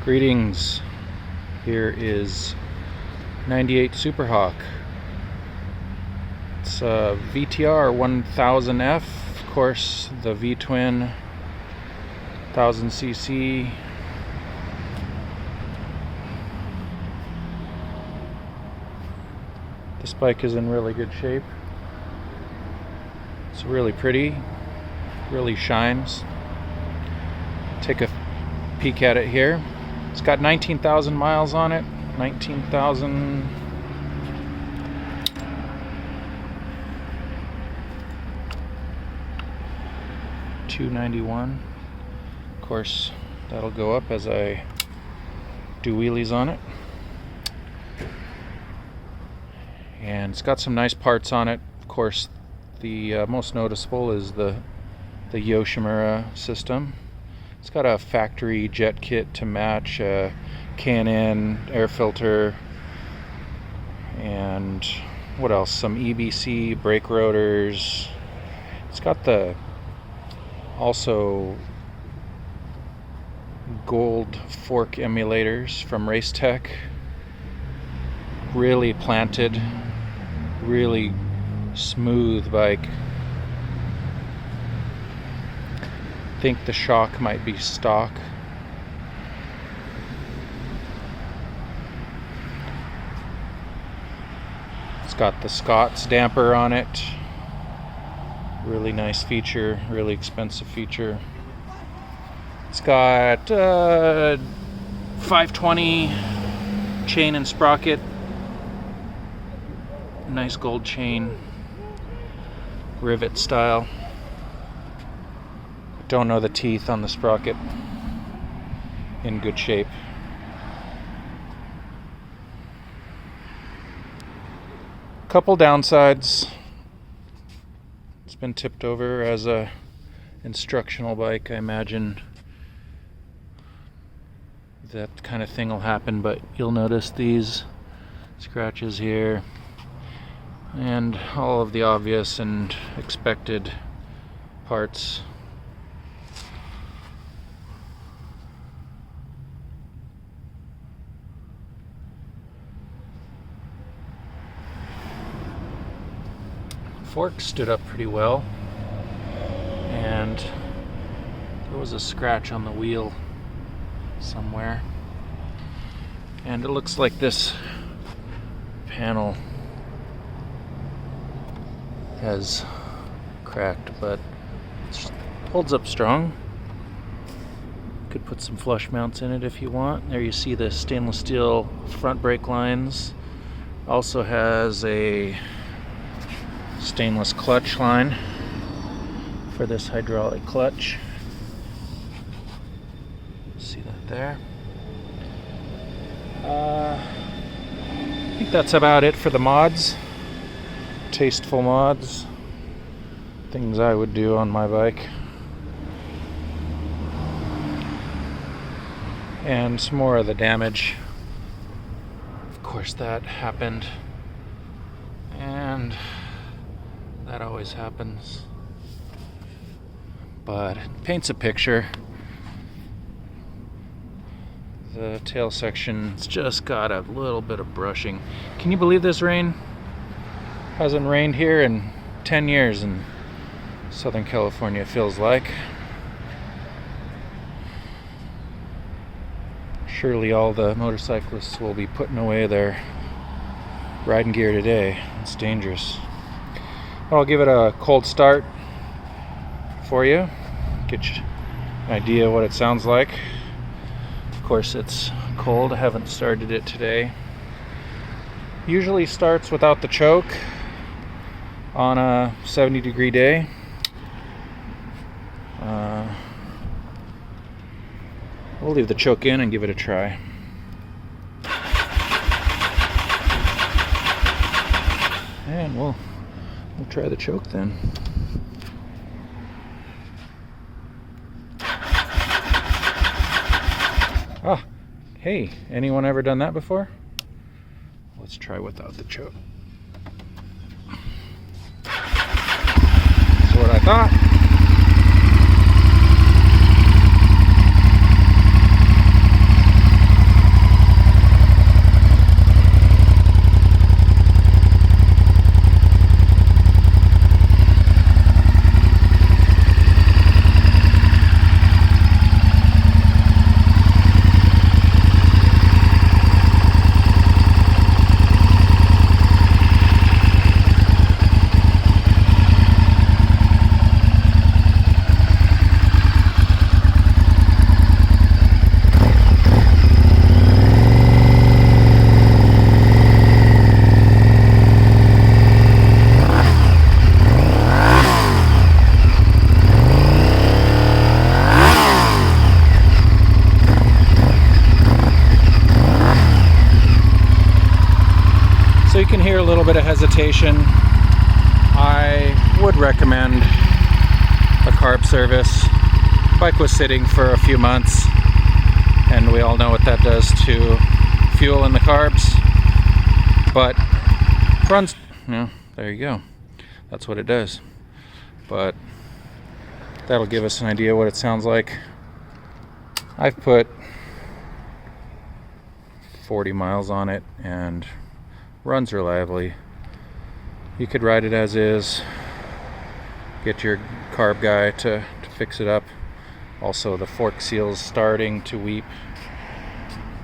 Greetings. Here is 98 Superhawk. It's a VTR1000F, of course, the V-twin 1000cc. This bike is in really good shape. It's really pretty, really shines. Take a peek at it here. It's got 19,000 miles on it. 19,291. Of course, that'll go up as I do wheelies on it. And it's got some nice parts on it. Of course, the most noticeable is the Yoshimura system. It's got a factory jet kit to match, a K&N air filter, and what else? Some EBC brake rotors. It's got the also gold fork emulators from Racetech. Really planted, really smooth bike. I think the shock might be stock. It's got the Scott's damper on it. Really nice feature, really expensive feature. It's got 520 chain and sprocket. Nice gold chain, rivet style. Don't know the teeth on the sprocket. In good shape. Couple downsides. It's been tipped over as a instructional bike. I imagine that kind of thing will happen, but you'll notice these scratches here and all of the obvious and expected parts. Fork stood up pretty well, and there was a scratch on the wheel somewhere, and it looks like this panel has cracked, but it holds up strong. Could put some flush mounts in it if you want. There you see the stainless steel front brake lines. Also has a stainless clutch line for this hydraulic clutch. See that there? I think that's about it for the mods. Tasteful mods. Things I would do on my bike. And some more of the damage. Of course, that happened. And that always happens, but it paints a picture. The tail section's just got a little bit of brushing. Can you believe this rain? Hasn't rained here in 10 years in Southern California, it feels like. Surely all the motorcyclists will be putting away their riding gear today. It's dangerous. I'll give it a cold start for you, get you an idea what it sounds like. Of course, it's cold. I haven't started it today. Usually starts without the choke on a 70-degree day. We'll leave the choke in and give it a try. And we'll try the choke then. Ah, hey, anyone ever done that before? Let's try without the choke. That's what I thought. hear a little bit of hesitation, I would recommend a carb service. Bike was sitting for a few months, and we all know what that does to fuel and the carbs. But runs, there you go. That's what it does. But that'll give us an idea what it sounds like. I've put 40 miles on it and runs reliably. You could ride it as is, get your carb guy to fix it up. Also, the fork seal's starting to weep,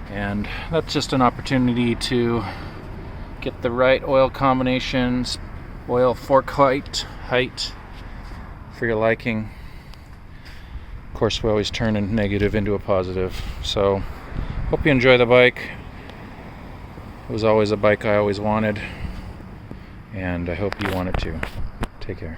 and that's just an opportunity to get the right oil combinations, oil fork height for your liking. Of course, we always turn a negative into a positive. So hope you enjoy the bike. It was always a bike I always wanted, and I hope you want it too. Take care.